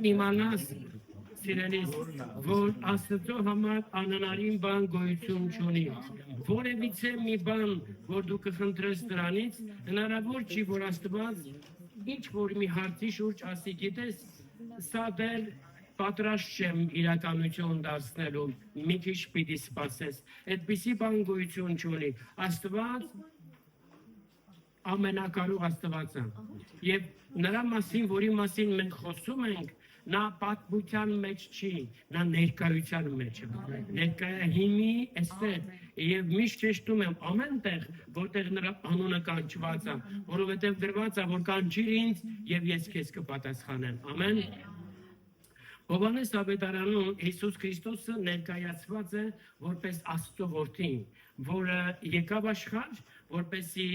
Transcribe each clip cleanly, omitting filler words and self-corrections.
Իմանաս սիրելիս, որ Աստծո համար անհնարին բան գոյություն չունի։ Որևիցե մի բան, որ դու կխնդրես դրանից, հնարավոր չի, որ Աստված ինչ որ մի հարցի շուրջ ասի, գիտես, սա դեռ պատրաստ չեմ իրականություն դարձնելու, մի քիչ պիտի սպասես։ Այդպիսի բան գոյություն չունի։ Աստված ամենակարող Աստված է։ Եվ նրա մասին, որի մասին մենք խոսում ենք, նա պատմության մեջ չի, նա ներկայության մեջ է։ Ներկայահիմի էստեղ եւ միշտ շեշտում եմ ամեն տեղ, որտեղ նրա անունը կանչված է, որովհետեւ գրված է, որ կանչիր ինձ եւ ես քեզ կպատասխանեմ։ Ամեն։ Հովհաննես ավետարանում Հիսուս Քրիստոսը ներկայացված է որպես Աստծո որդին, որը եկավ աշխարհ, որպեսի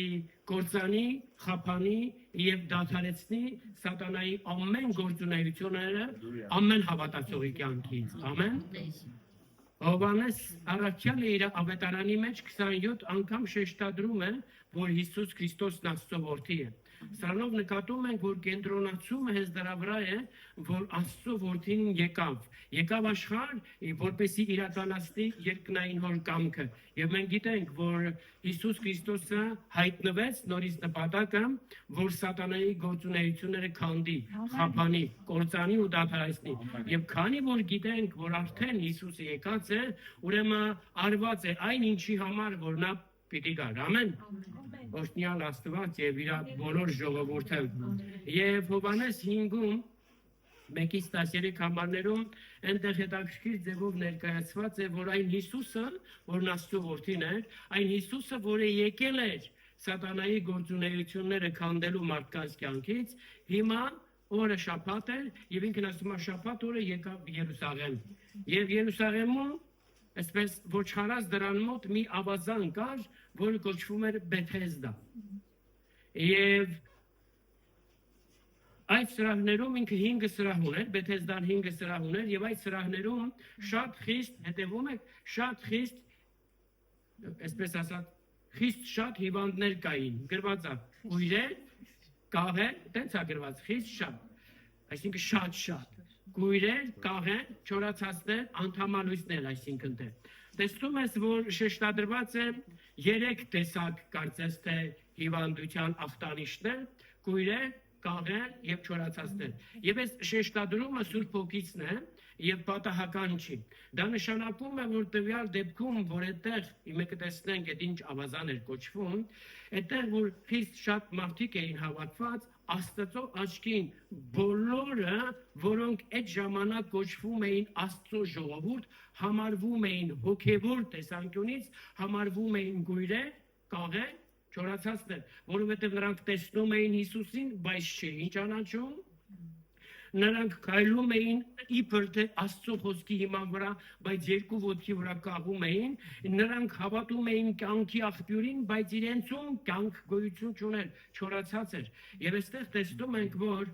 կործանի, խափանի եւ դադարեցնի սատանայի ամեն գործունեությունները ամեն հավատացողի կյանքից։ Ամեն։ Հովհաննես առաքյալը իր ավետարանի մեջ 27 անգամ շեշտադրում է, որ Հիսուս Քրիստոսն Աստծո որդի է։ Սրանով նկատում ենք, որ կենտրոնացումը հենց դրա վրա է, որ Աստծո որդին եկավ աշխարհ, որպեսզի իրականացնի երկնային հոր կամքը։ Եվ մենք գիտենք, որ Հիսուս Քրիստոսը հայտնվեց նորից նպատակը, որ սատանայի գործունեությունները քանդի, խափանի, կործանի ու դադարեցնի։ Եվ քանի որ գիտենք, որ արդեն Հիսուսը եկած է, ուրեմն արված է այն ինչի համար, որ նա պիտի գար։ Ամեն։ Օրհնյալ Աստված եւ իր բոլոր ժողովուրդը։ Եվ Հովհաննես 5-ում 1-13 համարներում այնտեղ հետաքրքիր ձևով ներկայացված է, որ այն Հիսուսը, որն Աստծո որդին է, այն Հիսուսը, որը եկել էր սատանայի գործունեությունները քանդելու մարդկանց կյանքից, հիմա օրը շաբաթ էր եւ ինքն ասում է շաբաթ օրը եկավ Երուսաղեմ։ Եվ Երուսաղեմում այսպես ոչխարած դրան մոտ մի ավազան կար, որը կոչվում էր Բեթեսդա։ Եվ այդ սրահներում ինքը 5 սրահ ուներ, Բեթեսդան 5 սրահ ուներ, եւ այդ սրահներում շատ խիստ, հետևում եք, շատ խիստ, այսպես ասած, խիստ շատ հիվանդներ կային, գրված է, կույրեր, կաղեր, տենց է գրված, խիստ շատ, այսինքն շատ, կույրեր, կաղեր, չորացածներ, անդամալույսներ, այսինքն թե։ Տեսնում ես, որ շեշտադրված է 3 տեսակ կարծես թե հիվանդության ախտանիշներ, կույրեր, կաղեր եւ չորացածներ։ Եվ այս շեշտադրումը Սուրբ Հոգիցն է եւ պատահական չի։ Դա նշանակում է, որ տվյալ դեպքում, որ այդտեղ իմը կտեսնենք այդ ինչ ավազան էր կոչվում, այդտեղ որ խիստ շատ մարդիկ էին հավատված, Աստծո աչքին բոլորը, որոնք այդ ժամանակ կոչվում էին Աստծո ժողովուրդ, համարվում էին հոգևոր տեսանկյունից, համարվում էին գույրեր, կաղեր, չորացածներ, որովհետև նրանք տեսնում էին Հիսուսին, բայց չէին ճանաչում, նրանք քայլում էին իբր թե Աստծո խոսքի հիման վրա, բայց երկու ոտքի վրա կաղում էին, նրանք հավատում էին կյանքի աղբյուրին, բայց իրենցում կյանք գոյություն չուներ, չորացած էր։ Եվ այստեղ տեսնում ենք, որ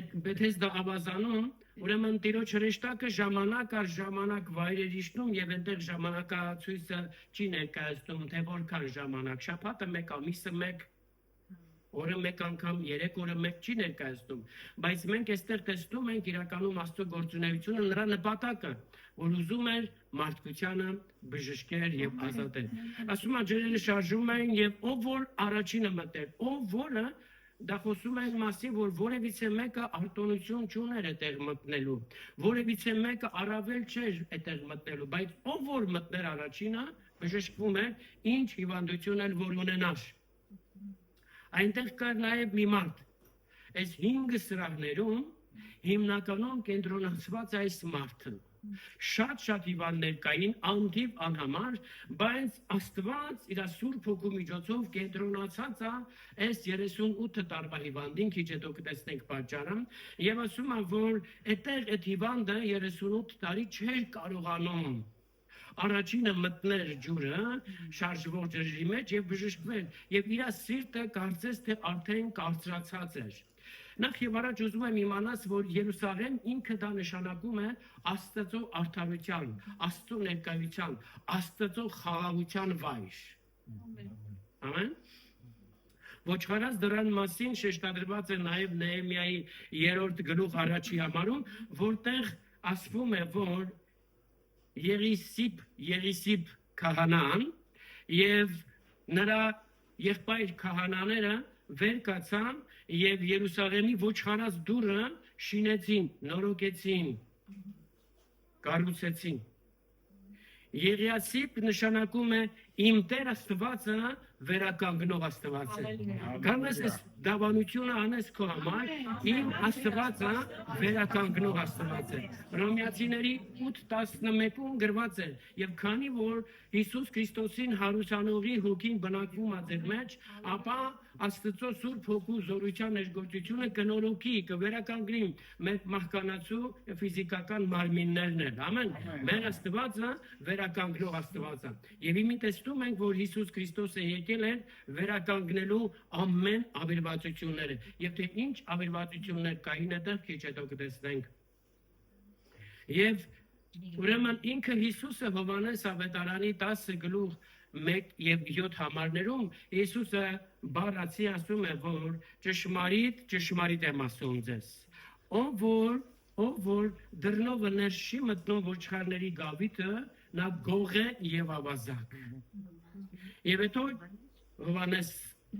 այդ Բեթեսդա ավազանում, ուրեմն Տիրոջ հրեշտակը ժամանակ առ ժամանակ վայրեր իջնում եւ այնտեղ ժամանակացույցը չի ներկայացնում, թե որքան ժամանակ, շաբաթը 1 ամիսը 1 օրը 1 անգամ 3 օրը 1 չի ներկայացնում, բայց մենք այստեղ տեսնում ենք իրականում Աստծո գործունեությունը նրա նպատակը, որ ուզում էր մարդկությանը բժշկել եւ ազատել։ Ասում է ջրերը շարժում էին եւ ով որ առաջինը մտեր, ով որը դա խոսում է մասին, որ որևիցե մեկը արտոնություն չուներ այդտեղ մտնելու, որևիցե մեկը առավել չէր այդտեղ մտնելու, բայց ով որ մտներ առաջինը, բժշկվում էր, ինչ հիվանդություն էլ որ ունենար։ Այնտեղ կար նաև մի մարդ, այս 5 սրահներում հիմնականում կենտրոնացված այս մարդը, շատ հիվանդներ կային, անթիվ անհամար, բայց Աստված իր Սուրբ Հոգու միջոցով կենտրոնացած է այս 38 տարվա հիվանդին, քիչ հետո կտեսնենք պատճառը, եւ ասում է, որ այդտեղ այդ հիվանդը 38 տարի չէր կարողանում առաջինը մտներ ջուրը շարժվող ջրի մեջ եւ բժշկվել եւ իր սիրտը կարծես թե արդեն կարծրացած էր։ Նախ եւ առաջ ուզում եմ իմանաս, որ Երուսաղեմ ինքը դա նշանակում է Աստծո արդարության, Աստծո ներկայության, Աստծո խաղաղության վայր։ Ամեն։ Ոչխարած դրան մասին շեշտադրված է նաև Նեհեմիայի 3-րդ գլուխ առաջի համարում, որտեղ ասվում է, որ Եղիսիպ քահանան եւ նրա եղբայր քահանաները վեր կացան եւ Երուսաղեմի ոչխարած դուռը շինեցին, նորոգեցին, կառուցեցին։ Եղիասիպ նշանակում է իմ Տեր Աստվածը վերականգնող Աստված է։ Գանես այս դավանությունը անես քո համար, իմ Աստվածը վերականգնող Աստված է։ Հռոմեացիների 8:11-ում գրված է. եւ քանի որ Հիսուս Քրիստոսին հարուսանողի հոգին բնակվում է ձեր մեջ, ապա Աստծո Սուրբ Հոգու զորության ներգործությունը կնորոգի, կվերականգնի մեր մահկանացու ֆիզիկական մարմիններն են։ Ամեն։ Մեր Աստվածը վերականգնող Աստված է։ Եվ իմի տեսնում ենք, որ Հիսուս Քրիստոսը եկել է վերականգնելու ամեն ավերվածությունները։ Եվ թե ինչ ավերվածություններ կային այդտեղ, քիչ հետո կտեսնենք։ Եվ ուրեմն ինքը Հիսուսը Հովհաննես ավետարանի 10 գլուխ 1 եւ 7 համարներում Հիսուսը բառացի ասում է, որ ճշմարիտ եմ ասում ձեզ, ով որ դռնովը ներշի մտնում ոչխարների գավիթը, նա գող է եւ ավազակ։ Եվ հետո Հովհաննես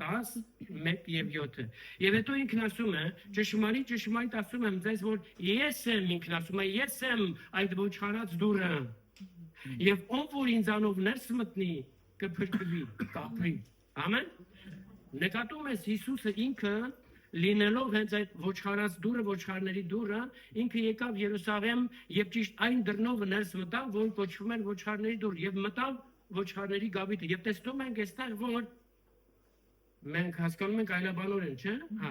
10, 1 եւ 7-ը։ Եվ հետո ինքն ասում է, ճշմարիտ ասում եմ ձեզ, որ ես եմ, ինքն ասում է, ես եմ այդ ոչխարած դուռը։ Եվ ով որ ինձանով ներս մտնի, կփրկվի, կապրի։ Ամեն։ Նկատում ես Հիսուսը ինքը լինելով հենց այդ ոչխարած դուռը, ոչխարների դուռը, ինքը եկավ Երուսաղեմ եւ ճիշտ այն դռնով ներս մտավ, որ կոչվում էր ոչխարների դուռ, եւ մտավ ոչխարների գավիթը։ Եվ տեսնում ենք այստեղ, որ մենք հասկանում ենք այլաբանորեն, չէ՞։ Հա։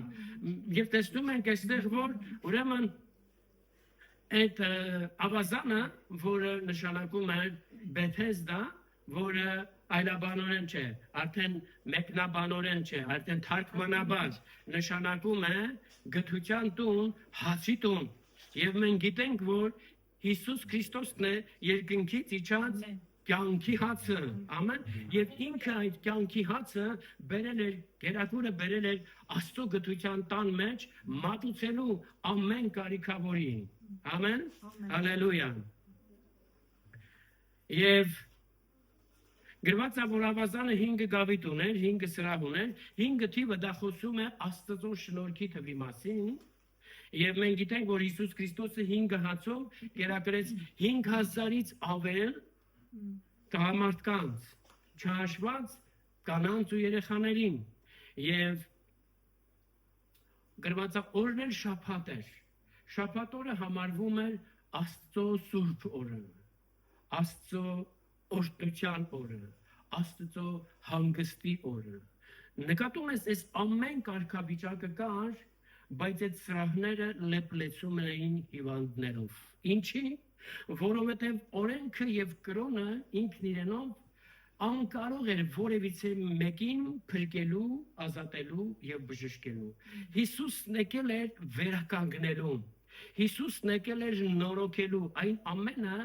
Եվ տեսնում ենք այստեղ, որ ուրեմն այդ ավազանը, որը նշանակում է Բեթեսդա, որը այլաբանորեն չէ, արդեն մեկնաբանորեն չէ, արդեն թարգմանաբար նշանակում է գթության տուն, հացի տուն։ Եվ մենք գիտենք, որ Հիսուս Քրիստոսն է երկնքից իջած կյանքի հացը, ամեն, եւ ինքը այդ կյանքի հացը բերել էր, Գերակուրը բերել էր Աստծո գթության տան մեջ մատուցելու ամեն կարիքավորին, ամեն, հալելույա։ Եվ գրված է, որ ավազանը 5 գավիթ ուներ, 5 սրահ ուներ, 5 թիվը դա խոսում է Աստծո շնորհքի թվի մասին, եւ մենք գիտենք, որ Հիսուս Քրիստոսը 5 հացով կերակրեց 5000-ից ավել տղամարդկանց, չհաշված կանանց ու երեխաներին, եւ գրված է օրն էլ շաբաթ էր, շաբաթ օրը համարվում էր Աստծո սուրբ օրը, Աստծո օրհնության օրը, Աստծո հանգստի օրը։ Նկատում ես, այս ամեն կարգավիճակը կար, բայց այդ սրահները լեփլեցում էին հիվանդներով։ Ինչի՞, որովհետև օրենքը եւ կրոնը ինքն իրենով անկարող էր որևիցե մեկին փրկելու, ազատելու եւ բժշկելու։ Հիսուսն եկել էր վերականգնելու։ Հիսուսն եկել էր նորոգելու այն ամենը,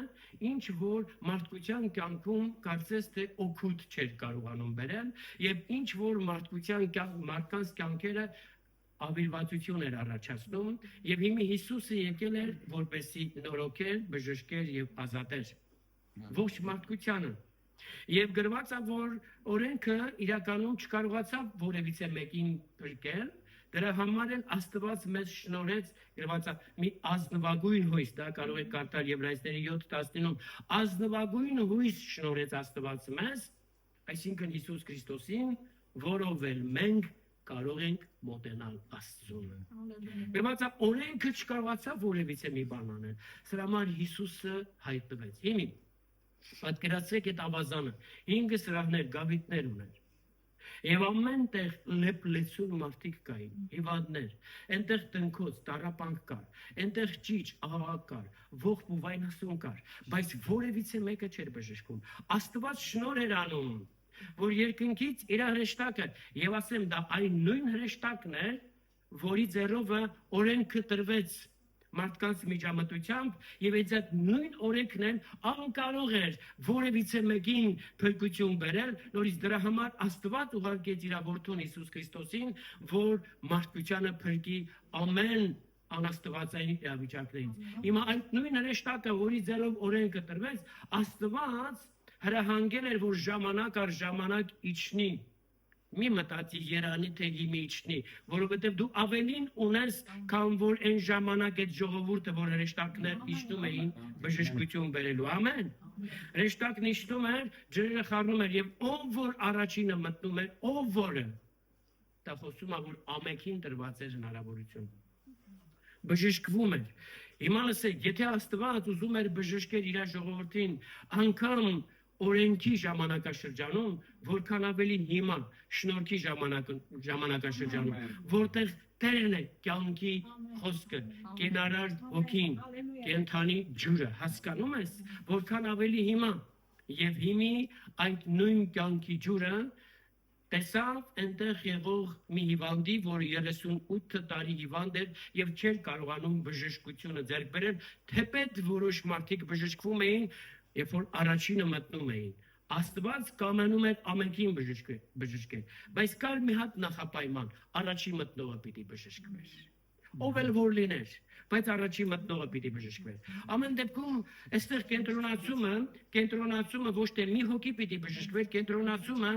ինչ որ մարդկության կյանքում կարծես թե օգուտ չէր կարողանում բերել, եւ ինչ որ մարդկանց կյանքերը ավիրվածություն էր առաջացնում, եւ հիմա Հիսուսը եկել էր որպեսզի նորոգեր, բժշկեր եւ ազատեր ողջ մարդկությանը։ Եվ գրված է, որ օրենքը իրականում չկարողացավ որևիցե մեկին փրկել, դրա համար էլ Աստված մեզ շնորհեց, գրված է, մի ազնվագույն հույս, դա կարող եք կարդալ Եբրայեցիների 7:19-ում, ազնվագույն հույս շնորհեց Աստված մեզ, այսինքն Հիսուս Քրիստոսին, որով էլ մենք կարող ենք մոտենալ Աստծուն։ Գրված է, օրենքը չկարողացավ որևիցե մի բան անել, սրա համար Հիսուսը հայտնվեց։ Հիմա պատկերացրեք այդ ավազանը, 5 սրահներ, գավիթներ ուներ։ Եվ ամենտեղ լեփլեցուն մարդիկ կային, հիվանդներ, այնտեղ տնքոց, տառապանք կար, այնտեղ ճիչ, աղաղակ կար, ողբ ու վայնասուն կար, բայց որևիցե մեկը չէր բժշկում։ Աստված շնորհ էր անում, որ երկնքից իր հրեշտակը, եւ ասեմ, դա այն նույն հրեշտակն է, որի ձեռով օրենքը տրվեց մարդկանց միջամտությամբ եւ այդ նույն օրենքն են անկարող էր որևիցե մեկին փրկություն բերել, նորից դրա համար Աստված ուղարկեց իր որդուն Հիսուս Քրիստոսին, որ մարդկությանը փրկի ամեն անաստվածային իրավիճակներից։ Հիմա այդ նույն հրեշտակը, որի ձեռով օրենքը տրվեց, Աստված հրահանգել էր, որ ժամանակ առ ժամանակ իջնի։ Մի մտածի Երանի թե հիմի իջնի, որովհետև դու ավելին ունես, քան որ այն ժամանակ այդ ժողովուրդը, որ հրեշտակներ իջնում էին, բժշկություն բերելու։ Ամեն։ Հրեշտակն իջնում էր, ջրերը խառնում էր եւ ով որ առաջինը մտնում էր, ով որը, դա խոսում է, որ ամենքին տրված էր հնարավորություն։ Բժշկվում էր։ Հիմա լսեք, եթե Աստված ուզում էր բժշկել իր ժողովրդին, անգամ օրենքի ժամանակաշրջանում, որքան ավելի հիմա շնորհքի ժամանակաշրջանում, որտեղ Տերն է կյանքի խոսքը, կենարար ոգին, կենթանի ջուրը, հասկանում ես, որքան ավելի հիմա եւ հիմի այդ նույն կյանքի ջուրը տեսավ այնտեղ եղող մի հիվանդի, որ 38 տարի հիվանդ էր եւ չէր կարողանում բժշկությունը ձեռք բերել, թեպետ որոշ մարդիկ բժշկվում էին, երբ որ առաջինը մտնում էին, Աստված կամենում էր ամենքին բժշկել, բայց կար մի հատ նախապայման, առաջին մտնողը պիտի բժշկվեր, ով էլ որ լիներ, բայց առաջին մտնողը պիտի բժշկվեր։ Ամեն դեպքում այստեղ կենտրոնացումը ոչ թե մի հոգի պիտի բժշկվեր, կենտրոնացումը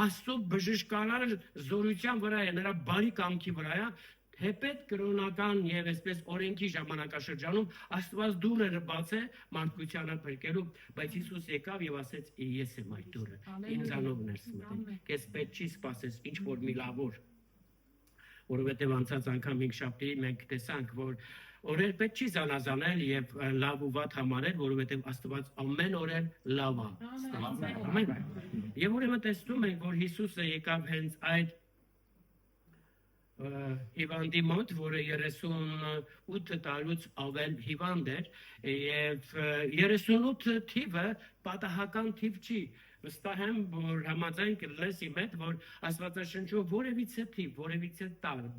Աստծո բժշկարար զորության վրա է, նրա բարի կամքի վրա է, Թեպետ կրոնական եւ այսպես օրենքի ժամանակաշրջանում Աստված դուրը բացե մարդկությանը փրկելու, բայց Հիսուս եկավ եւ ասեց ես եմ այդ դուրը, ինձանով ներս մտեք, քեզ պետք չի սпасես ինչ որ մի լավոր, որովհետեւ անցած անգամ 5 շաբթի մենք տեսանք, որ օրեր պետք չի զանազանել եւ լավ ու վատ համարել, որովհետեւ Աստված ամեն օր լավ է։ Ամեն։ Եվ ուրեմն տեսնում ենք, որ Հիսուսը եկավ հենց այդ հիվանդի մոտ, որը 38 տարուց ավել հիվանդ էր եւ 38 թիվը պատահական թիվ չի, վստահ եմ, որ համաձայն կլինես իմ հետ, որ Աստվածաշնչում որևիցե թիվ, որևիցե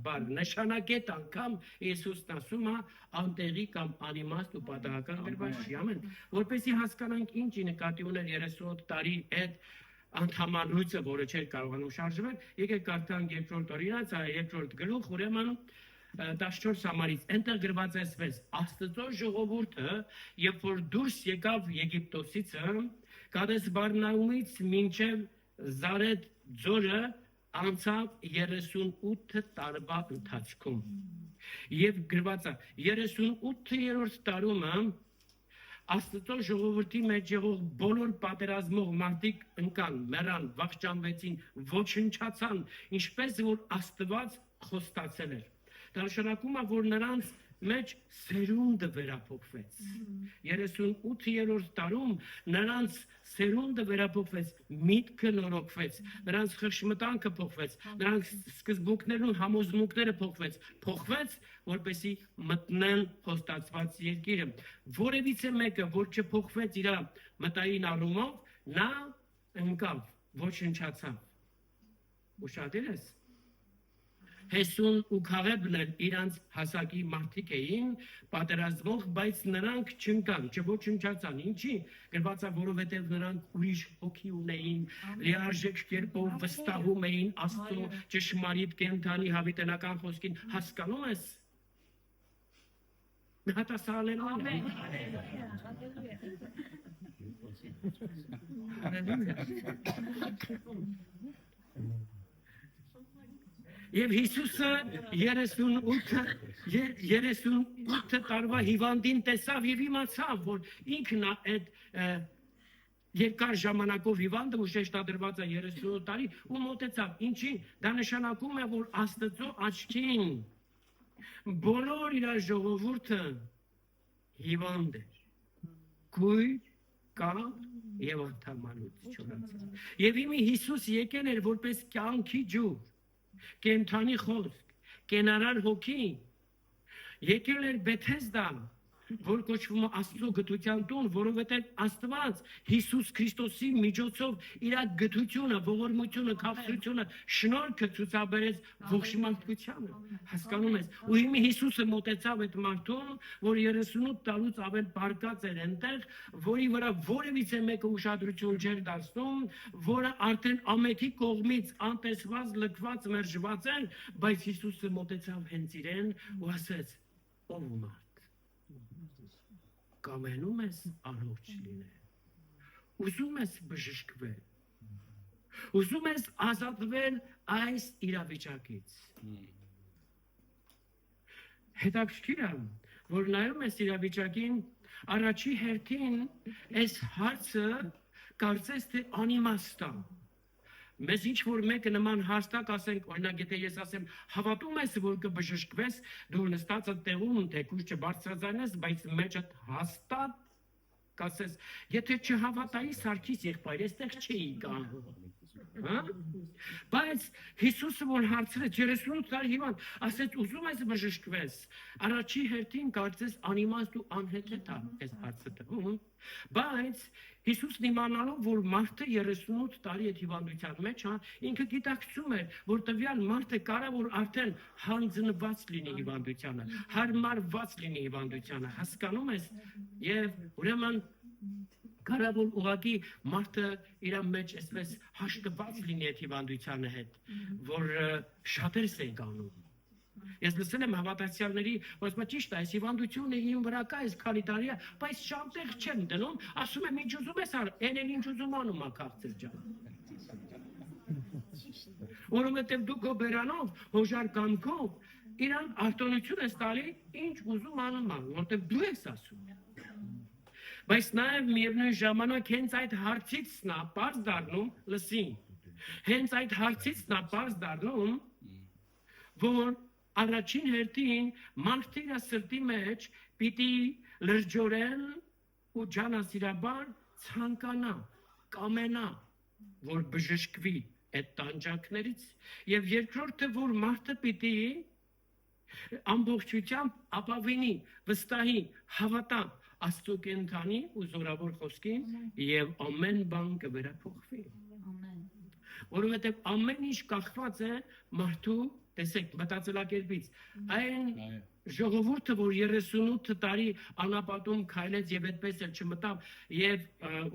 բառ, նշանակետ անգամ Հիսուսն ասում է անտեղի կամ անիմաստ ու պատահական գրված չի, ամեն, որպեսզի հասկանանք ինչի նկատի ուներ 38 տարի այդ անդամալույցը, որը չէր կարողանում շարժվել, եկեք կարդանք երկրորդ օրինաց, երկրորդ գլուխ, ուրեմն 14 համարից, այնտեղ գրված է այսպես, Աստծո ժողովուրդը, երբ որ դուրս եկավ Եգիպտոսիցը, Կադես Բարնեումից մինչև Զարեթ ձորը անցավ 38 տարվա ընթացքում։ Եվ գրված է 38-րդ տարումը Աստծո ժողովրդի մեջ եղող բոլոր պատերազմող մարդիկ ընկան, մեռան, վախճանվեցին, ոչնչացան, ինչպես որ Աստված խոստացել էր։ Դա նշանակում է, որ նրանց մեջ սերունդը վերափոխվեց։ 38-րդ տարում նրանց սերունդը վերափոխվեց, միտքը նորոգվեց, նրանց խրշմտանքը փոխվեց, նրանց սկզբունքներն ու համոզմունքները փոխվեց, որպեսզի մտնեն խոստացված երկիրը։ Որևիցե մեկը, որ չփոխվեց իր մտային առումով, նա ընկավ, ոչնչացավ։ Ուշադիր ես։ Հեսուն ու Քաղեբն իրանց հասակի մարդիկ էին պատերազմող, բայց նրանք չընկան, չոչնչացան։ Ինչի՞, գրված է, որովհետև նրանք ուրիշ հոգի ունեին, լիարժեք կերպով վստահում էին Աստծո ճշմարիտ կենդանի հավիտենական խոսքին, հասկանում ես։ Մի հատ ասա հալելույա։ Եվ Հիսուսը 38 տարվա հիվանդին տեսավ եւ իմացավ, որ ինքն է այդ երկար ժամանակով հիվանդը, ու շեշտադրված է 38 տարի, ու մոտեցավ։ Ինչի՞, դա նշանակում է, որ Աստծո աչքին բոլոր իր ժողովուրդը հիվանդ էր, կույր, կա եւ անդամալուց չունեցած։ Եվ իմի Հիսուս եկել էր որպես կյանքի ջուր, կենդանի խոսք, կենարար հոգի, եկել էր Բեթեսդա, որ կոչվում է Աստծո գթության տուն, որովհետև Աստված Հիսուս Քրիստոսի միջոցով իր գթությունը, ողորմությունը, քաղցրությունը, շնորհքը ցուցաբերեց ողջ մարդկությանը։ Հասկանում ես։ Ու հիմա Հիսուսը մոտեցավ այդ մարդուն, որ 38 տարուց ավել բարկած էր այնտեղ, որի վրա որևիցե մեկը ուշադրություն չէր դարձնում, որը արդեն ամենի կողմից անտեսված, լքված, մերժված էր, բայց Հիսուսը մոտեցավ հենց իրեն ու ասեց. «Ով մարդ, կամենում ես առողջ լինել, ուզում ես բժշկվել, ուզում ես ազատվել այս իրավիճակից»։ Հետաքրքիր է, որ նայում ես իրավիճակին, առաջի հերթին այս հարցը կարծես թե անիմաստ է։ Մեզ ինչ որ մեկը նման հաստատ ասենք, օրինակ եթե ես ասեմ, հավատում ես, որ կբժշկվես, դու նստած այդ տեղում թեկուզ չբարձրացնես, բայց մեջդ հաստատ կասես, եթե չհավատայի Սարգիս եղբայր, այստեղ չէի կանգնում։ Բայց Հիսուսը որ հարցրեց 38 տարի հիվանդ, ասեց ուզում ես բժշկվես, առաջի հերթին կարծես անիմաստ ու անհեթեթ է այս հարցը տվում, բայց Հիսուսն իմանալով, որ մարդը 38 տարի այդ հիվանդության մեջ է, ինքը գիտակցում էր, որ տվյալ մարդը կարա որ արդեն հանձնված լինի հիվանդությանը, հարմարված լինի հիվանդությանը, հասկանում ես, եւ ուրեմն կարա որ ուղղակի մարդը իր մեջ այսպես հաշտված լինի այդ հիվանդությանը հետ, որ շատերս են կանում։ Ես լսել եմ հավատացյալների, որ ասում է ճիշտ է, այս հիվանդությունը իմ վրա կա, այս քանի տարի է, բայց շատեր չեն դնում, ասում եմ ինչ ուզում ես ար, այն էլ ինչ ուզում անում ա քաղցր ջան։ Որովհետև դու քո բերանով, հոժար կամքով իրան արտոնություն ես տալի, ինչ ուզում անում ա, որովհետև դու ես ասում։ Բայց նաև միևնույն ժամանակ հենց այդ հարցից նա պարզ դառնում, լսին, հենց այդ հարցից նա պարզ դառնում, որ առաջին հերթին մարդը իր սրտի մեջ պիտի լրջորեն ու ջանասիրաբար ցանկանա, կամենա, որ բժշկվի այդ տանջանքներից, եւ երկրորդը, որ մարդը պիտի ամբողջությամբ ապավինի, վստահի, հավատա Աստծո կենթանի ու զորավոր խոսքին եւ ամեն բան կվերափոխվի։ Որովհետեւ ամեն ինչ կախված է մարդու, տեսեք, մտածելակերպից։ Այն ժողովուրդը, որ 38 տարի անապատում քայլեց եւ այդպես էլ չմտավ եւ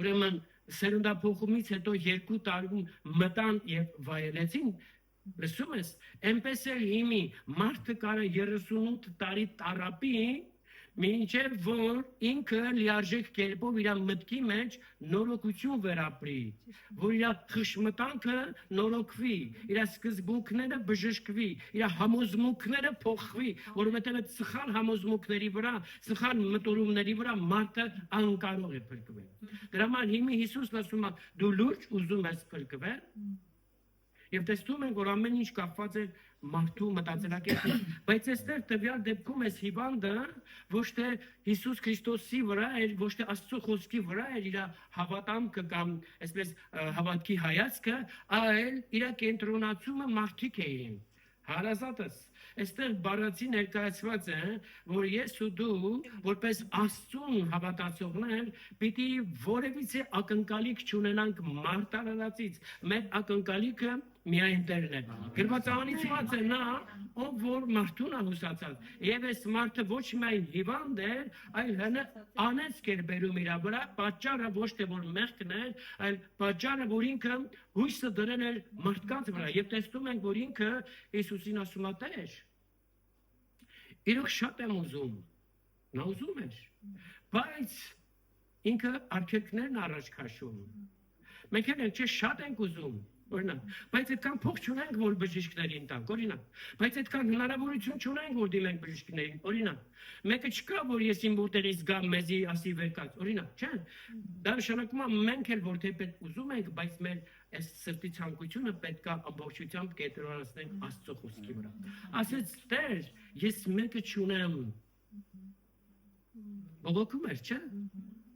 ուրեմն սերունդափոխումից հետո 2 տարում մտան եւ վայելեցին, լսում ես, այնպես էլ հիմի մարդը կարա 38 տարի տարապի մինչև որ ինքը լիարժեք կերպով իր մտքի մեջ նորոգություն վերապրի, որ իր խշմտանքը նորոգվի, իր սկզբունքները բժշկվի, իր համոզմունքները փոխվի, որովհետև այդ սխալ համոզմունքների վրա, սխալ մտորումների վրա մարդը անկարող է փրկվել։ Դրա համար հիմա Հիսուսն ասում է, դու լուրջ ուզում ես փրկվել, եւ տեսնում ենք, որ ամեն ինչ կապված է մարդու մտածելակերպին, բայց այստեղ տվյալ դեպքում էս հիվանդը ոչ թե Հիսուս Քրիստոսի վրա էր, ոչ թե Աստծո խոսքի վրա էր իր հավատամքը կամ այսպես հավատքի հայացքը, այլ իր կենտրոնացումը մարդիկ էին։ Հարազատս, այստեղ բառացի ներկայացված է, որ ես ու դու, որպես Աստծուն հավատացողներ, պիտի որևիցե ակնկալիք չունենանք մարտարարածից, մեր ակնկալիքը միայն Տերն է։ Գրվածանից է նա, ով որ մարդուն հուսացած, եւ այս մարդը ոչ միայն հիվանդ էր, այլ հնը անեծք էր բերում իր վրա, պատճառը ոչ թե որ մեղքն էր, այլ պատճառը որ ինքը հույսը դրել էր մարդկանց վրա, եւ տեսնում ենք, որ ինքը Հիսուսին ասում է Տեր, իրոք շատ եմ ուզում, նա ուզում էր, բայց ինքը արգելքներն առաջ քաշում, մենք էլ չէ շատ ենք ուզում, օրինակ, բայց այդքան փող չունենք, որ բժիշկներին տանք, օրինակ, բայց այդքան հնարավորություն չունենք, որ դիմենք բժիշկներին, օրինակ, մեկը չկա, որ ես իմ որտեղից գամ մեզի ասի վերկած, օրինակ, չէ՞, դա նշանակում է մենք էլ որ թե պետք ուզում ենք, բայց մեր այս սրտի ցանկությունը պետք է ամբողջությամբ կենտրոնացնենք Աստծո խոսքի վրա։ Ասեց Տեր, ես մեկը չունեմ։ Բողոքում էր, չէ՞։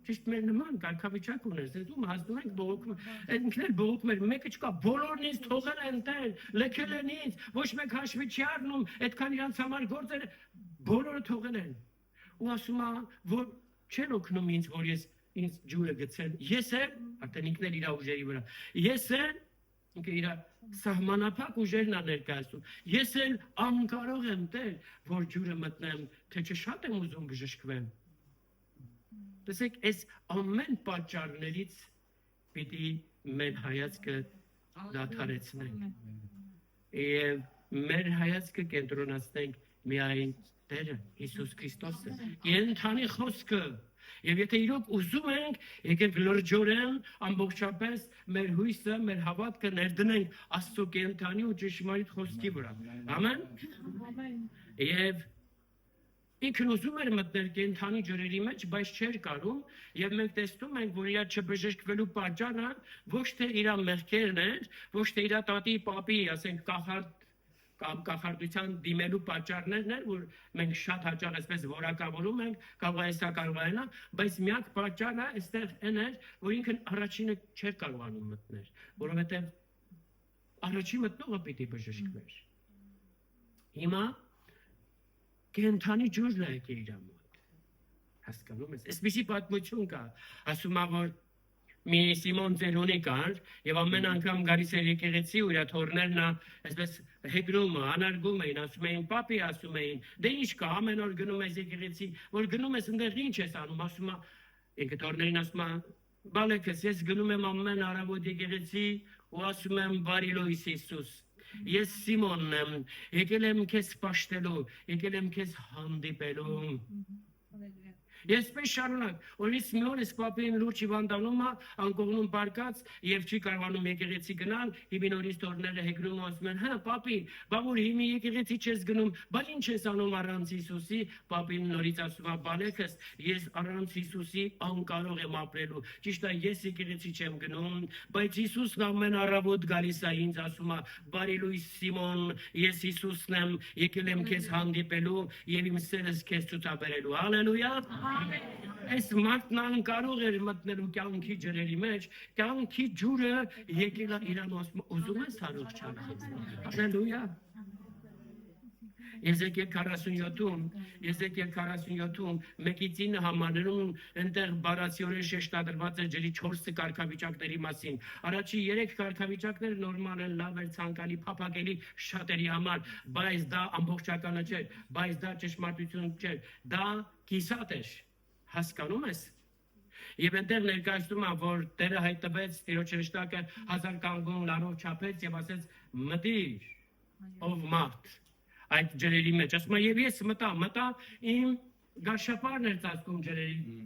Ճիշտ մեր նման կարգավիճակ ուներ, դու հասնում ենք բողոքում, ինքն էլ բողոքում էր, մեկը չկա, բոլորն ինձ թողել են Տեր, լքել են ինձ, ոչ մեկ հաշվի չի առնում, այդքան իրանց համար գործեր, բոլորը թողել են։ ու ասում է, որ չեն օգնում ինձ, որ ես ինձ ջուրը գցեն։ Ես եմ, արդեն ինքն էլ իր ուժերի վրա։ Ես եմ, ինքը իր սահմանափակ ուժերն է ներկայացնում։ Ես էլ անկարող եմ Տեր, որ ջուրը մտնեմ, թե չէ շատ եմ ուզում բժշկվեմ։ Տեսեք, այս ամեն պատճառներից պիտի մեր հայացքը դադարեցնենք։ Եվ մեր հայացքը կենտրոնացնենք միայն Տերը Հիսուս Քրիստոսը։ Կենթանի խոսքը։ Եվ եթե իրոք ուզում ենք, եկեք լրջորեն ամբողջապես մեր հույսը, մեր հավատքը ներդնենք Աստծո կենթանի ու ճշմարիտ խոսքի վրա։ Ամեն։ Եվ ինքն ուզում էր մտնել կենթանի ջրերի մեջ, բայց չէր կարում, եւ մենք տեսնում ենք, որ իր չբժշկվելու պատճառը ոչ թե իր մեղքերն էր, ոչ թե իր տատի, պապի, ասենք կախարդության դիմելու պատճառներն էր, որ մենք շատ հաճախ այսպես որակավորում ենք, կարող է սա կարող է նա, բայց միակ պատճառը այստեղ այն էր, որ ինքն առաջինը չէր կարողանում մտնել, որովհետեւ առաջին մտնողը պիտի բժշկվեր։ Հիմա կենթանի ջուրն է եկել իր մոտ։ Հասկանում ես, այսպիսի պատմություն կա, ասում է, որ մի Սիմոն Ծերունի կար, եւ ամեն անգամ գալիս էր եկեղեցի ու իր թորներն այսպես հեգնում, անարգում էին, ասում էին, պապի, ասում էին, դե ինչ կա, ամեն օր գնում ես եկեղեցի, որ գնում ես այնտեղ ինչ ես անում, ասում է, ինքը թորներին ասում է, բալեքս, ես գնում եմ ամեն առավոտ եկեղեցի ու ասում եմ բարի լույս Հիսուս։ Ես Սիմոնն եմ, եկել եմ քեզ պաշտելու, եկել եմ քեզ հանդիպելու։ Ես պես շարունակ, օրինից մի օր ես պապին լուրջ հիվանդանում է, անկողնում պարկած եւ չի կարողանում եկեղեցի գնալ, հիմի նորից թորները հեգնում ասում են, հա պապի, բա որ հիմի եկեղեցի չես գնում, բայց ինչ ես անում առանց Հիսուսի, պապին նորից ասում է, բալեքս, ես առանց Հիսուսի անկարող եմ ապրելու, ճիշտ է ես եկեղեցի չեմ գնում, բայց Հիսուսն ամեն առավոտ գալիս է ինձ ասում է, բարի լույս Սիմոն, ես Հիսուսն եմ, եկել եմ քեզ հանդիպելու եւ իմ սերս քեզ ցուցաբերելու, հալելույա։ Այս մարդն անկարող էր մտնել կյանքի ջրերի մեջ, կյանքի ջուրը եկել է իրան ասում, ուզում ես առողջանալ։ Հալելույա։ Եզեկիել 47-ում մեկից 9 համարներում այնտեղ բառացիորեն շեշտադրված է ջրի 4 կարգավիճակների մասին։ Առաջի 3 կարգավիճակները նորմալ են, լավ էր, ցանկալի, փափագելի շատերի համար, բայց դա ամբողջականը չէր, բայց դա ճշմարտություն չէր, դա կիսատ էր։ Հասկանում ես։ Եվ այնտեղ ներկայացնում է, որ Տերը հայտնվեց, Տիրոջ հրեշտակը 1000 կանգուն լարով չափեց եւ ասեց՝ մտիր, ով մարդ այդ ջրերի մեջ, ասում է, եւ ես մտա իմ գաշապարն էր ծածկում ջրերի։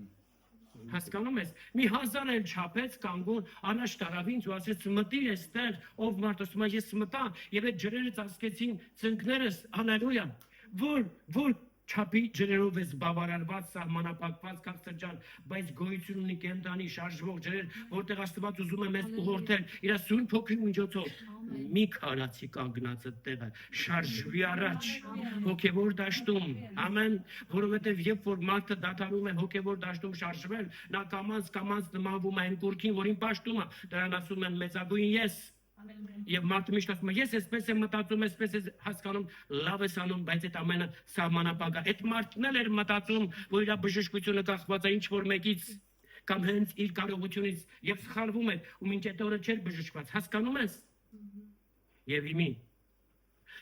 Հասկանում ես, մի 1000 էլ չափեց կանգուն, առաջ տարավ ինձ ու ասեց մտիր այստեղ, ով մարդ, ասում է, ես մտա եւ այդ ջրերը ծածկեցին ծնկներս, հալելույա, որ չափի ջրերով ես բավարարված, սահմանափակված քաղցրջան, բայց գոյություն ունի կենթանի շարժվող ջրեր, որտեղ Աստված ուզում է մեզ ուղղորդել իր սուրբ հոգու միջոցով։ Մի քարացի կանգնած այդտեղը, շարժվի առաջ, հոգևոր դաշտում, ամեն, որովհետև երբ որ մարդը դադարում է հոգևոր դաշտում շարժվել, նա կամաց նմանվում է այն կուրքին, որին պաշտում է, դրան ասում են մեծագույն ես։ Եվ մարդը միշտ ասում է, ես այսպես եմ մտածում, այսպես եմ հասկանում, լավ ես անում, բայց այդ ամենը սահմանափակ է։ Այդ մարդն էլ էր մտածում, որ իր բժշկությունը կախված է ինչ-որ մեկից կամ հենց իր կարողությունից եւ սխալվում էր ու մինչ այդ օրը չէր բժշկված։ Հասկանում ես։ Եվ հիմի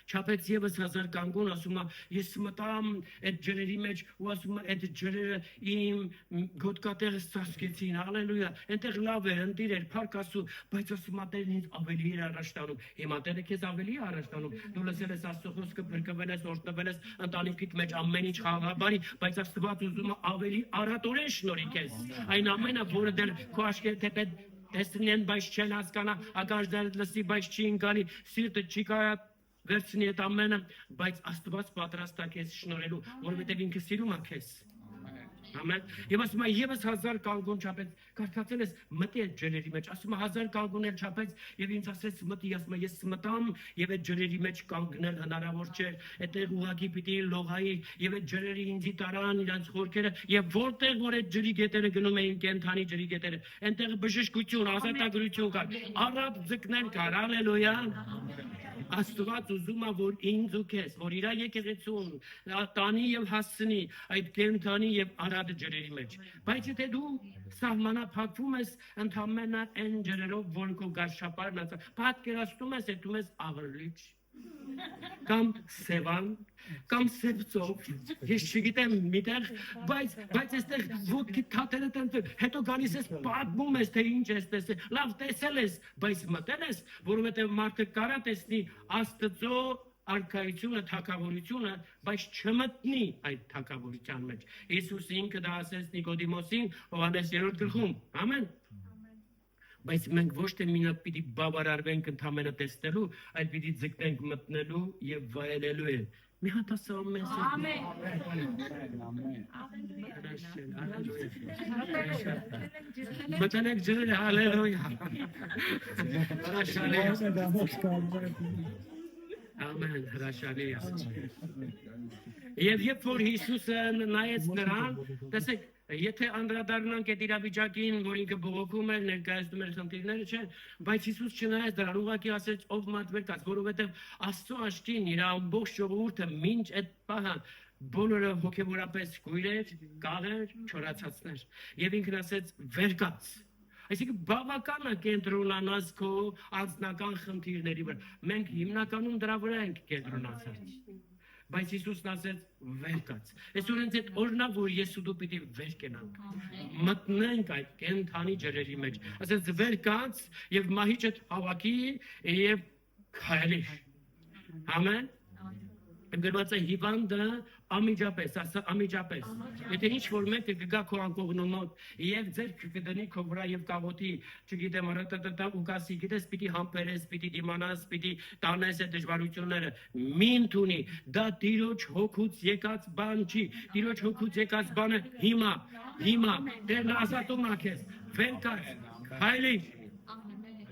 չափեց եւս 1000 կանգուն, ասում է, ես մտամ այդ ջրերի մեջ ու ասում է, այդ ջրերը իմ գոտկատեղս ծածկեցին, հալելույա, այնտեղ լավ էր, ընտիր էր, փառք Աստծո, բայց ասում է, Տերն ինձ ավելի էր առաջ տանում։ Հիմա Տերը քեզ ավելի է առաջ տանում։ Դու լսել ես Աստծո խոսքը, փրկվել ես, օրհնվել ես, ընտանիքիդ մեջ ամեն ինչ խաղաղաբարի, բայց Աստված ուզում է ավելի առատորեն շնորհիքես։ Այն ամենը, որը դեռ քո աչքերը թեպետ տեսնեն, բայց չեն հասկանա, ակաշդար լսի, բայց չի ընկալի, սիրտը չի կարա վերցնի այդ ամենը, բայց Աստված պատրաստ է քեզ շնորհելու, որովհետև ինքը սիրում է քեզ։ Ամեն։ Եվ ասում է, եւս 1000 կանգուն չափեց, կարդացել ես մտի այդ ջրերի մեջ, ասում է 1000 կանգուն էլ չափեց եւ ինձ ասեց մտի, ասում է ես մտամ եւ այդ ջրերի մեջ կանգնել հնարավոր չէ, այդտեղ ուղակի պիտի լողայի եւ այդ ջրերը ինձի տարան իրանց խորքերը եւ որտեղ որ այդ ջրի գետերը գնում էին կենթանի ջրի գետերը, այնտեղ բժշկություն, ազատագրություն կար, առատ ձկներ կար, հալելույա։ Աստված ուզում է, որ ինձ ու քեզ, որ իր եկեղեցուն տանի եւ հասցնի այդ կենթանի եւ արադ ջրերի մեջ։ Բայց եթե դու սահմանափակվում ես ընդամենը այն ջրերով, որ քո գարշապարն է, պատկերացնում ես, դու ես աղրլիչ կամ սևան կամ սևծով, ես չգիտեմ միտեղ, բայց այստեղ ոտքի թաթերը տենց, հետո գալիս ես պատմում ես, թե ինչ ես տեսել, լավ տեսել ես, բայց մտել ես, որովհետև մարդը կարա տեսնի Աստծո արքայությունը, թագավորությունը, բայց չմտնի այդ թագավորության մեջ։ Հիսուս ինքը դա ասեց Նիկոդիմոսին Հովհաննես 3-րդ գլխում, ամեն։ Բայց մենք ոչ թե մինը պիտի բավարարվենք ընդամենը տեսնելու, այլ պիտի ձգտենք մտնելու եւ վայելելու են։ Մի հատ ասա մեզ։ Ամեն։ Մտնենք ջրերը, հալելույա։ Ամեն, հրաշալի է։ Եվ երբ որ Հիսուսը նայեց նրան, տեսեք, եթե անդրադառնանք այդ իրավիճակին, որ ինքը բողոքում էր, ներկայացնում էր խնդիրները, չէ, բայց Հիսուս չնայեց դրան, ուղղակի ասեց, ով մատվեր կաց, որովհետև Աստծո աչքին իր ամբողջ ժողովուրդը մինչ այդ պահը բոլորը հոգևորապես կույր, կաղեր, չորացածներ։ Եվ ինքն ասեց, վեր կաց։ Այսինքն բավական է կենտրոնանալ քո անձնական խնդիրների վրա։ Մենք հիմնականում դրա վրա ենք կենտրոնացած։ Բայց Հիսուսն ասեց վեր կաց։ Այսօր ինձ այդ օրնա, որ ես ու դու պիտի վեր կենանք։ Մտնենք այդ կենթանի ջրերի մեջ։ Ասեց վեր կաց եւ մահիճդ հավաքի եւ քայլի։ Ամեն։ Գրված է հիվանդը ամիջապես, ասա ամիջապես։ Եթե ինչ որ մեկը կգա քո անկողնու մոտ եւ ձեր կդնի քո վրա եւ կաղոթի, չգիտեմ, ռտտտա ու կասի, գիտես, պիտի համբերես, պիտի դիմանաս, պիտի տանես այդ դժվարությունները, մի ընդունի, դա Տիրոջ հոգուց եկած բան չի։ Տիրոջ հոգուց եկած բանը հիմա Տերն ազատում է քեզ։ Վեր կաց, հայլի,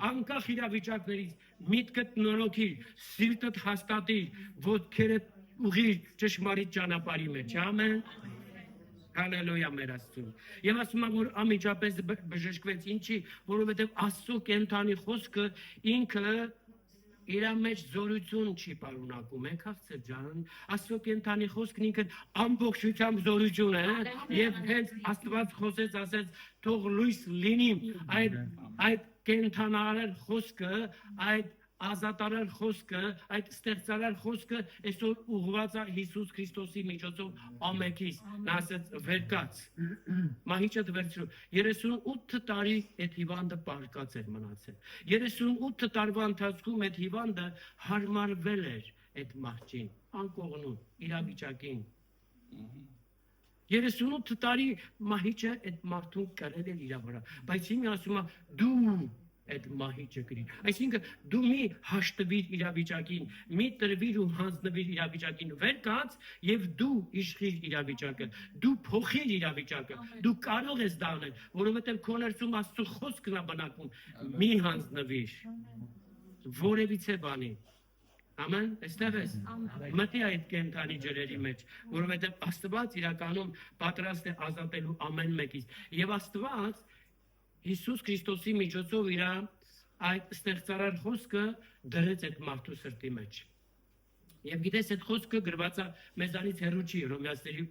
անկախ իրավիճակներից միտքդ նորոգիր, սիրտդ հաստատիր, ոտքերդ ուղղիր ճշմարիտ ճանապարհի մեջ, ամեն։ Հալելույա մեր Աստծուն։ Եվ ասում եմ, որ ամիջապես բժշկվեց, ինչի, որովհետև Աստծո կենթանի խոսքը ինքը իր մեջ զորություն չի պարունակում, քաղցր ջան, Աստծո կենթանի խոսքն ինքը ամբողջությամբ զորություն է, եւ հենց Աստված խոսեց, ասեց, թող լույս լինի, այդ կենթանալար խոսքը, այդ ազատարար խոսքը, այդ ստեղծարար խոսքը այսօր ուղղված է Հիսուս Քրիստոսի միջոցով ամենքից։ Նա ասեց վեր կաց։ Մահիճդ վերցրու։ 38 տարի այդ հիվանդը պարկած էր մնացել։ 38 տարվա ընթացքում այդ հիվանդը հարմարվել էր այդ մահճին, անկողնուն, իրավիճակին։ 38 տարի մահիճը այդ մարդուն կրել էր իր վրա, բայց ինքը ասում է դու այդ մահիճը գրի։ Այսինքն դու մի հաշտվիր իրավիճակին, մի տրվիր ու հանձնվիր իրավիճակին, վեր կաց եւ դու իշխիր իրավիճակը, դու փոխիր իրավիճակը, դու կարող ես դա անել, որովհետեւ քո ներսում Աստծո խոսքն է բնակվում, մի հանձնվիր որևիցե բանի։ Ամեն, այստեղ ես։ Մտի այդ կենթանի ջրերի մեջ, որովհետեւ Աստված իրականում պատրաստ է ազատելու ամեն մեկից։ Եվ Աստված Հիսուս Քրիստոսի միջոցով իր այդ ստեղծարար խոսքը դրեց այդ մարդու սրտի մեջ։ Եվ գիտես, այդ խոսքը գրված է մեզանից հեռու չի, Հռոմեացիների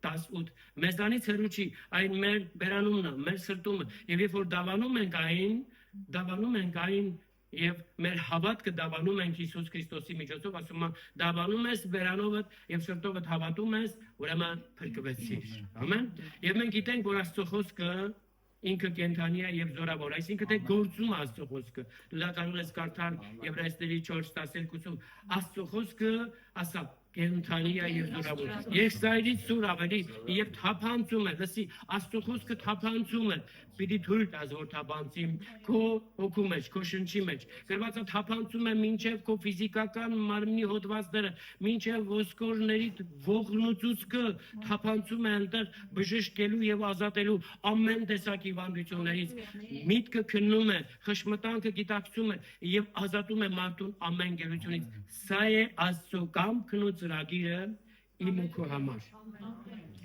18, մեզանից հեռու չի, այն մեր բերանումն է, մեր սրտումը։ Եվ երբ որ դավանում ենք այն եւ մեր հավատքը դավանում ենք Հիսուս Քրիստոսի միջոցով, ասում եմ, դավանում ես բերանովդ եւ սրտովդ հավատում ես, ուրեմն փրկվեցիր։ Ամեն։ Եվ մենք գիտենք, որ Աստծո խոսքը ինքը կենթանի է եւ զորավոր, այսինքն թե գործում Աստծո խոսքը։ Դու կարող ես կարդալ Եբրայեցիների 4:12-ում, Աստծո խոսքը ասա կենթանի է եւ զորավոր։ Եսայից սուր ավելի եւ թափանցում է, լսի, Աստծո խոսքը թափանցում է, պիտի թույլ տաս, որ թափանցի քո հոգու մեջ, քո շնչի մեջ։ Գրված է թափանցում է մինչեւ քո ֆիզիկական մարմնի հոդվածները, մինչեւ ոսկորների ողնուծուցկը թափանցում է այնտեղ բժշկելու եւ ազատելու ամեն տեսակի հիվանդություններից։ Միտքը քննում է, խշմտանքը գիտակցում է եւ ազատում է մարդուն ամեն գերությունից։ Սա է Աստծո կամքն ու ծրագիրը իմ ու քո համար։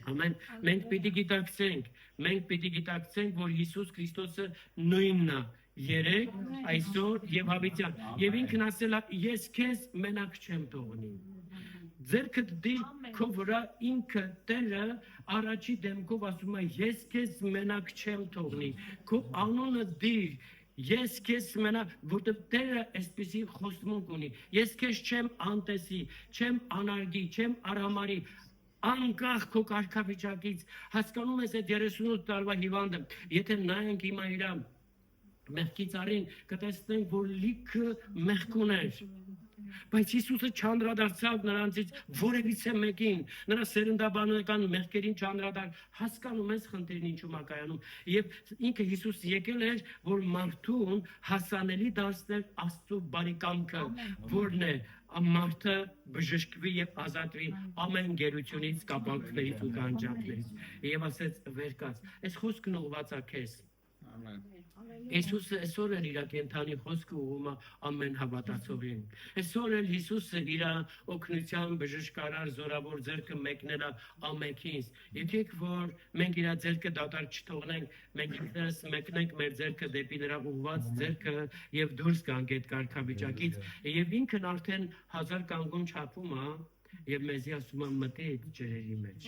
Ամեն։ Մենք պիտի գիտակցենք, որ Հիսուս Քրիստոսը նույնն է երեք, այսօր եւ հավիտյան։ Եվ ինքն ասել է, ես քեզ մենակ չեմ թողնի։ Ձերքը դիր քո վրա ինքը Տերը առաջի դեմքով ասում է, ես քեզ մենակ չեմ թողնի։ Քո անունը դիր, ես քեզ մենակ, որտեղ Տերը այսպեսի խոստմունք ունի։ Ես քեզ չեմ անտեսի, չեմ անարգի, չեմ արհամարի։ Անկախ քո կարգավիճակից, հասկանում ես այդ 38 տարվա հիվանդը, եթե նայենք հիմա իր մեղքի ծառին, կտեսնենք, որ լիքը մեղք ուներ։ Բայց Հիսուսը չանդրադարձավ նրանցից որևիցե մեկին, նրա սերնդաբանական մեղքերին չանդրադարձ, հասկանում ես խնդիրն ինչու է կայանում։ Եվ ինքը Հիսուս եկել էր, որ մարդուն հասանելի դարձներ Աստծո բարի կամքը, որն է մարդը բժշկվի եւ ազատվի ամեն գերությունից, կապանքներից ու կանջանքներից։ Եվ ասեց վեր կաց, այս խոսքն ուղղված է քեզ։ Ամեն։ Հիսուսը այսօր էլ իր կենթանի խոսքը ուղղում է ամեն հավատացողին։ Այսօր էլ Հիսուսը իր օգնության բժշկարար զորավոր ձեռքը մեկնել է ամենքին։ Եկեք որ մենք իր ձեռքը դատարկ չթողնենք, մենք ինքներս մեկնենք մեր ձեռքը դեպի նրա ուղղված ձեռքը եւ դուրս գանք այդ կարգավիճակից։ Եվ ինքն արդեն 1000 կանգուն չափում է եւ մեզի ասում է մտի այդ ջրերի մեջ։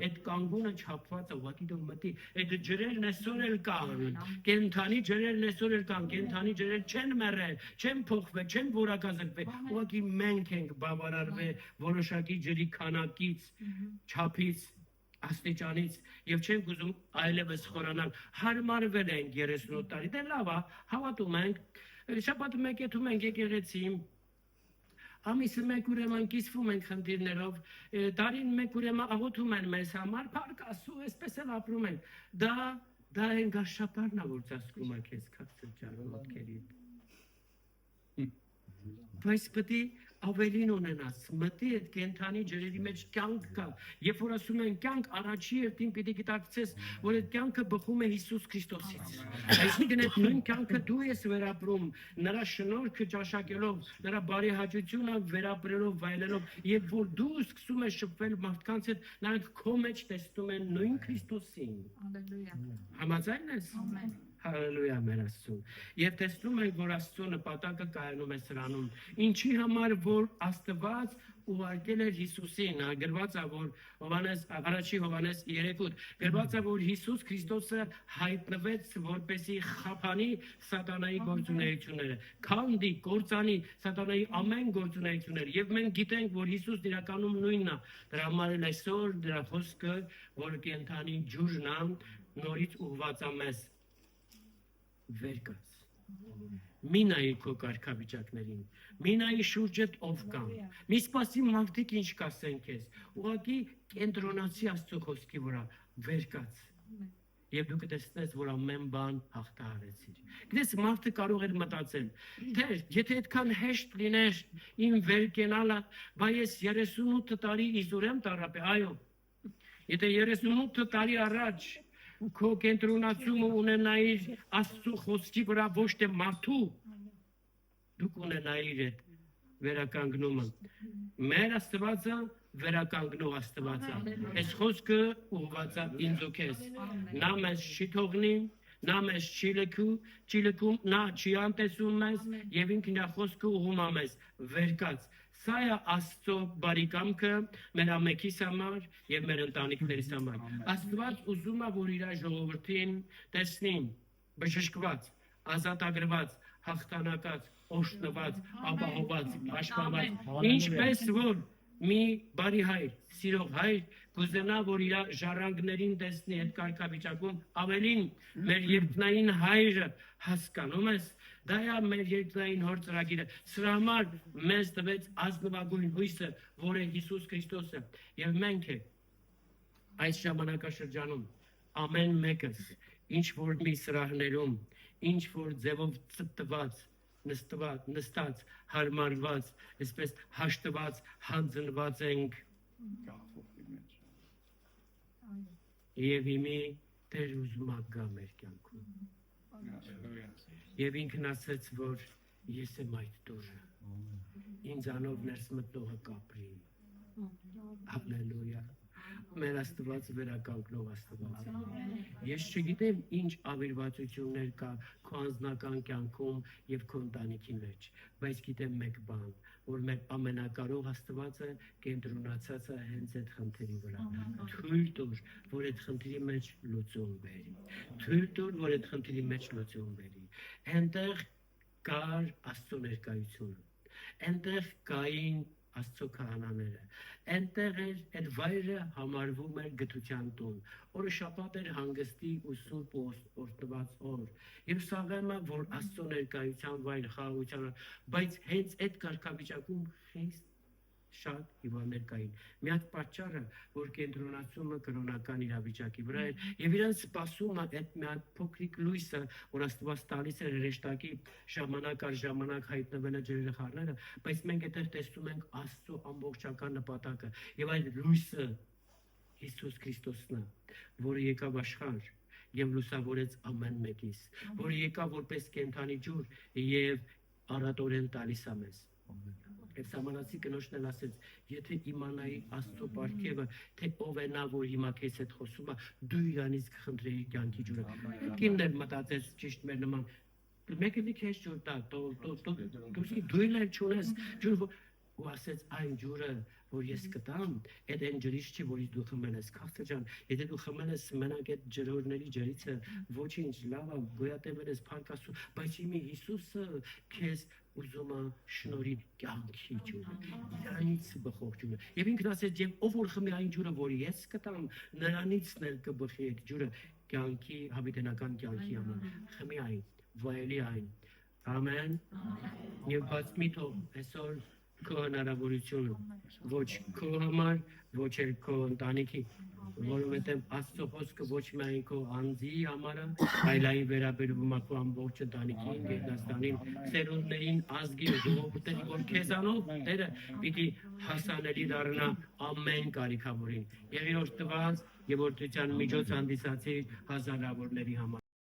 Այդ կանգունը չափված է, ուղղակի դու մտի։ Այդ ջրերն այսօր էլ կան։ Կենթանի ջրերն այսօր էլ կան։ Կենթանի ջրեր չեն մեռել, չեն փոխվել, չեն որակազրկվել։ Ուղղակի մենք ենք բավարարվել որոշակի ջրի քանակից, չափից, աստիճանից եւ չենք ուզում այլևս խորանալ։ Հարմարվել ենք 38 տարի։ Դե լավ է, հավատում ենք։ Շաբաթը մեկ եթում ենք եկեղեցի։ Ամիսը մեկ ուրեմն կիսվում ենք խնդիրներով, տարին մեկ ուրեմն աղոթում են մեզ համար, փառք Աստծո, այսպես էլ ապրում ենք։ Դա այն գաշապարն է, որ ծածկում է քեզ քաղցր ջարը ոտքերիդ։ Բայց պետք է ավելին ունենաս, մտի այդ կենթանի ջրերի մեջ կյանք կա։ Երբ որ ասում են կյանք, առաջի երթին պիտի գիտակցես, որ այդ կյանքը բխում է Հիսուս Քրիստոսից։ Այսինքն այդ նույն կյանքը դու ես վերապրում, նրա շնորհքը ճաշակելով, նրա բարի հաճությունը վերապրելով, վայելելով, եւ որ դու սկսում ես շփվել մարդկանց հետ, նրանք քո մեջ տեսնում են նույն Քրիստոսին։ Հալելույա։ Համաձայն ես։ Ամեն։ Հալելույա մեր Աստծո։ Եվ տեսնում ենք, որ Աստծո նպատակը կայանում է սրանում։ Ինչի համար որ Աստված ուղարկել էր Հիսուսին, գրված է որ առաջի Հովհաննես 3:8, գրված է որ Հիսուս Քրիստոսը հայտնվեց որպեսզի խափանի սատանայի գործունեությունները, քանդի, կործանի սատանայի ամեն գործունեությունները։ Եվ մենք գիտենք, որ Հիսուսն իրականում նույնն է։ Դրա համար էլ այսօր դրա խոսքը, որ կենթանի ջուրն է, նորից ուղղված է մեզ վեր կաց։ Մի նայի քո կարգավիճակներին, մի նայի շուրջդ ով կան, մի սպասի մարդիկ ինչ կասեն քեզ, ուղղակի կենտրոնացի Աստծո խոսքի վրա, վեր կաց։ Եվ դու կտեսնես, որ ամեն բան հաղթահարեցիր։ Գիտես, մարդը կարող էր մտածել, թե եթե այդքան հեշտ լիներ իմ վեր կենալը, բայց ես 38 տարի իզուրեմ տառապել, այո։ Եթե 38 տարի առաջ քո կենտրոնացումը ունենայիր Աստծո խոսքի վրա ոչ թե մարդու, դու կունենայիր այդ վերականգնումը։ Մեր Աստվածը վերականգնող Աստված է։ Այս խոսքը ուղղված է ինձ ու քեզ։ Նա մեզ չի թողնի, նա մեզ չի լքում, նա չի անտեսում մեզ եւ ինքն իր խոսքը ուղղում է մեզ վեր կաց։ Սա է Աստծո բարի կամքը մեր ամենքիս համար եւ մեր ընտանիքներիս համար։ Աստված ուզում է, որ իր ժողովրդին տեսնին բժշկված, ազատագրված, հաղթանակած, օժտված, ապահովված, պաշտպանված, ինչպես որ մի բարի հայր, սիրող հայր կուզենա, որ իր ժառանգներին տեսնի այդ կարգավիճակում, ավելին մեր երկնային հայրը, հասկանում ես, դա է մեր երկնային հոր ծրագիրը։ Սրա համար մեզ տվեց ազնվագույն հույսը, որ է Հիսուս Քրիստոսը։ Եվ մենք այս ժամանակաշրջանում ամեն մեկս ինչ որ մի սրահներում, ինչ որ ձևով ծտված, նստած, հարմարված, այսպես հաշտված, հանձնված ենք։ Եվ իմի Տեր ուզում է գա մեր կյանքում։ Եվ ինքն ասեց, որ ես եմ այդ դուռը, ինձանով ներս մտնողը կապրի։ Հալելույա։ Մեր Աստված վերականգնող Աստված է։ Ես չգիտեմ ինչ ավիրվածություններ կա քո անձնական կյանքում եւ քո ընտանիքի մեջ, բայց գիտեմ մեկ բան, որ մեր ամենակարող Աստվածը կենտրոնացած է հենց այդ խնդրի վրա։ Թույլ տուր, որ այդ խնդրի մեջ լուծում բերի։ Թույլ տուր, որ այդ խնդրի մեջ լուծում բերի։ Այնտեղ կար Աստծո ներկայություն։ Այնտեղ կային Աստծո քահանաները։ Այնտեղ էր այդ վայրը համարվում էր գթության տուն։ Օրը շաբաթ էր հանգստի ու սուրբ օրհնված օր։ Եվ սաղեմը, որ Աստծո ներկայության վայր խաղաղության, բայց հենց այդ կարգավիճակում խիստ շատ հիվանդներ կային։ Մի հատ պատճառը, որ կենտրոնացումը կրոնական իրավիճակի վրա էր, եւ իրեն սպասում է այդ մի հատ փոքրիկ լույսը, որ Աստված տալիս էր հրեշտակի ժամանակ առ ժամանակ հայտնվելը ջրերը խառնելը, բայց մենք այդտեղ տեսնում ենք Աստծո ամբողջական նպատակը, եւ այդ լույսը Հիսուս Քրիստոսն է, որը եկավ աշխարհ եւ լուսավորեց ամեն մեկիս, որը եկավ որպես կենդանի ջուր եւ առատորեն տալիս է մեզ։ Եվ Սամարացի կնոջն էլ ասեց, եթե իմանայի Աստծո պարգևը, թե ով է նա, որ հիմա քեզ հետ խոսում է, դու իրանից կխնդրեի կյանքի ջուրը։ Կինն էլ մտածեց ճիշտ մեր նման, մեկը մի քեզ ջուր տա, դու էլ չունես ջուր, ու ասեց այն ջուրը, որ ես կտամ, այդ այն ջրից չի, որից դու խմել ես, քաղցր ջան, եթե դու խմել ես մենակ այդ ջրորների ջրիցը, ոչինչ, լավ է, գոյատևել ես, փառք Աստծո, բայց իմի Հիսուսը քեզ ուզում է շնորհի կյանքի ջուրը, իրանից բխող ջուրը։ Եվ ինքն ասեց, եւ ով որ խմի այն ջուրը, որ ես կտամ, նրանիցն էլ կբխի այդ ջուրը կյանքի, հավիտենական կյանքի համար։ Խմի այն, վայելի այն։ Ամեն։ Եվ բաց մի թող այսօր քո հնարավորությունը, ոչ քո համար, ոչ էլ քո ընտանիքի, որովհետև Աստծո խոսքը ոչ միայն քո անձի համար է, այլ այն վերաբերվում է քո ամբողջ ընտանիքին, գերդաստանին, ծերուններին, ազգին, ժողովուրդներին, որ քեզանով Տերը պիտի հասանելի դառնա ամեն կարիքավորին։ Եղիր օրհնված եւ օրհնության միջոց հանդիսացիր հազարավորների համար։